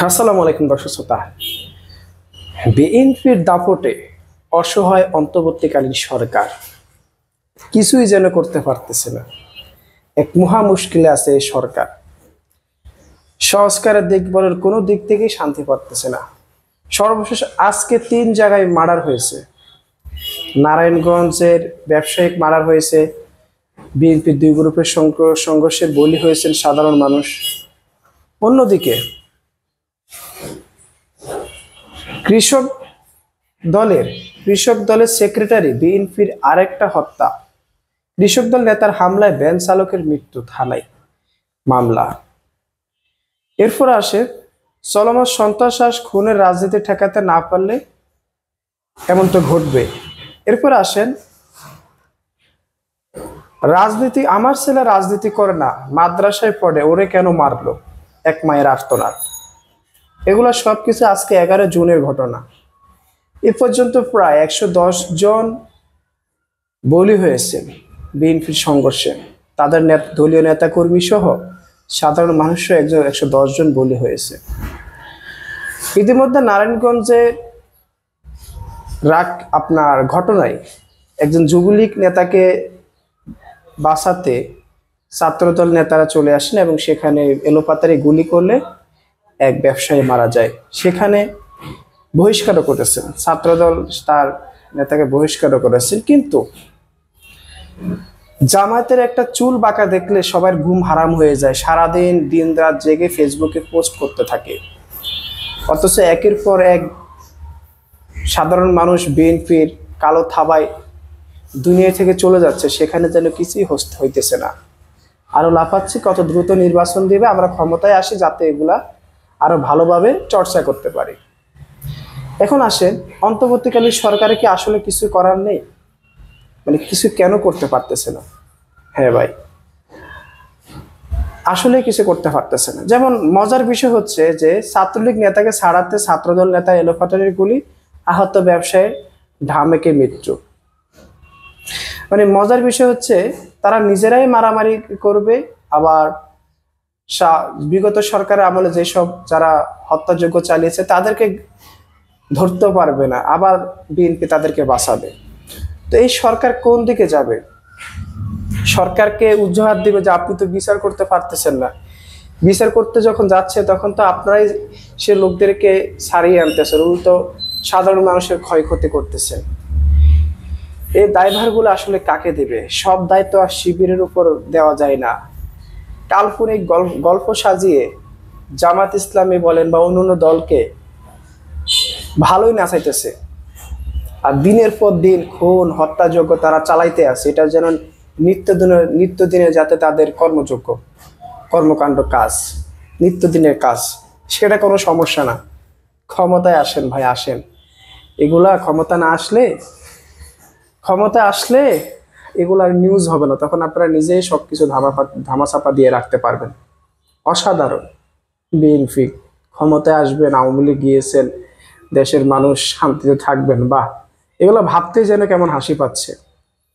আসসালামু আলাইকুম দর্শক শ্রোতা। বিএনপির দাপটে অসহায় অন্তর্বর্তীকালীন সরকার কিছুই যেন করতে পারতেছে না। এক মহা মুশকিলে আছে এই সরকার। সংস্কারের দিক বলার কোনো দিক থেকেই শান্তি পাচ্ছে না। সর্বশেষ আজকে 3 জায়গায় মার্ডার হয়েছে। নারায়ণগঞ্জের ব্যবসায়িক মার্ডার হয়েছে। বিএনপির 2 গ্রুপের সংঘর্ষে বলি হয়েছেন সাধারণ মানুষ। অন্যদিকে কৃষক দলের সেক্রেটারি বিএনপির আরেকটা হত্যা। কৃষক দল নেতার হামলায় ভ্যান চালকের মৃত্যু, থানায় মামলা। এরপর আসে চলমান সন্ত্রাস খুনের রাজনীতি ঠেকাতে না পারলে এমন তো ঘটবে। এরপর আসেন রাজনীতি, আমার ছেলে রাজনীতি করে না, মাদ্রাসায় পড়ে, ওরে কেন মারলো, এক মায়ের আর্তনাদ। এগুলা সবকিছু আজকে 11 জুনের ঘটনা। এ পর্যন্ত প্রায় 110 জন বলি হয়েছে বিএনপির সংঘর্ষে। তাদের দলীয় নেতাকর্মী সহ সাধারণ মানুষও 110 জন বলি হয়েছে। ইতিমধ্যে নারায়ণগঞ্জে ঘটনায় একজন যুবলীগ নেতাকে বাঁচাতে ছাত্রদল নেতারা চলে আসেন এবং সেখানে এলোপাতাড়ি গুলি করলে এক ব্যবসায়ী মারা যায়। সেখানে বহিষ্কারও করেছেন ছাত্রদল, তার নেতাকে বহিষ্কারও করেছেন। কিন্তু জামায়াতের একটা চুল বাঁকা দেখলে সবার ঘুম হারাম হয়ে যায়, সারাদিন দিন রাত জেগে ফেসবুকে পোস্ট করতে থাকে। অথচ একের পর এক সাধারণ মানুষ বিএনপির কালো থাবায় দুনিয়া থেকে চলে যাচ্ছে, সেখানে যেন কিছুই হইতেছে না। আরো লাফাচ্ছি কত দ্রুত নির্বাচন দিবে, আমরা ক্ষমতায় আসি যাতে এগুলা আরো ভালোভাবে চর্চা করতে পারি। এখন আসেন, অন্তর্বর্তীকালীন সরকারে কি আসলে কিছু করার নেই? মানে কিছু কেন করতে পারতেছে না? হ্যাঁ ভাই, আসলে কিছু করতে পারতেছে না। যেমন মজার বিষয় হচ্ছে যে ছাত্রলীগ নেতাকে ছাড়াতে ছাত্রদল নেতা এলোপাতাড়ি গুলি, আহত ব্যবসায়ী ঢামেকে মৃত্যু। মানে মজার বিষয় হচ্ছে তারা নিজেরাই মারামারি করবে, আবার বিগত সরকারের আমলে যেসব যারা হত্যাযজ্ঞ চালিয়েছে তাদেরকে ধরতে পারবে না, আবার বিএনপি তাদেরকে বাঁচাবে। তো এই সরকার কোন দিকে যাবে? সরকারকে উজ্জহাত দিবে যে আপনি তো বিচার করতে পারতেছেন না। বিচার করতে যখন যাচ্ছে তখন তো আপনারাই সে লোকদেরকে ছাড়িয়ে আনতেছেন, উল্টো সাধারণ মানুষের ক্ষয়ক্ষতি করতেছেন। এই দায়ভারগুলো আসলে কাকে দিবে? সব দায়িত্ব আর শিবিরের উপর দেওয়া যায় না। কাল্পনিক গল্প সাজিয়ে জামাত ইসলামী বলেন বা অন্যান্য দলকে ভালোই নাচাইতেছে, আর দিনের পর দিন খুন হত্যাযজ্ঞ তারা চালাইতে আছে। এটা যেন নিত্যদিনের যাতে তাদের কর্মকাণ্ড কাজ, নিত্যদিনের কাজ, সেটা কোনো সমস্যা না। ক্ষমতায় আসেন ভাই, আসেন। এগুলা ক্ষমতায় আসলে এগুলার নিউজ হবে না, তখন আপনারা নিজেই সবকিছু ধামাচাপা দিয়ে রাখতে পারবেন। অসাধারণ। বিএনপি ক্ষমতায় আসবেন, আওয়ামী লীগ গিয়েছেন, দেশের মানুষ শান্তিতে থাকবেন, বাহ, এগুলো ভাবতেই যেন কেমন হাসি পাচ্ছে।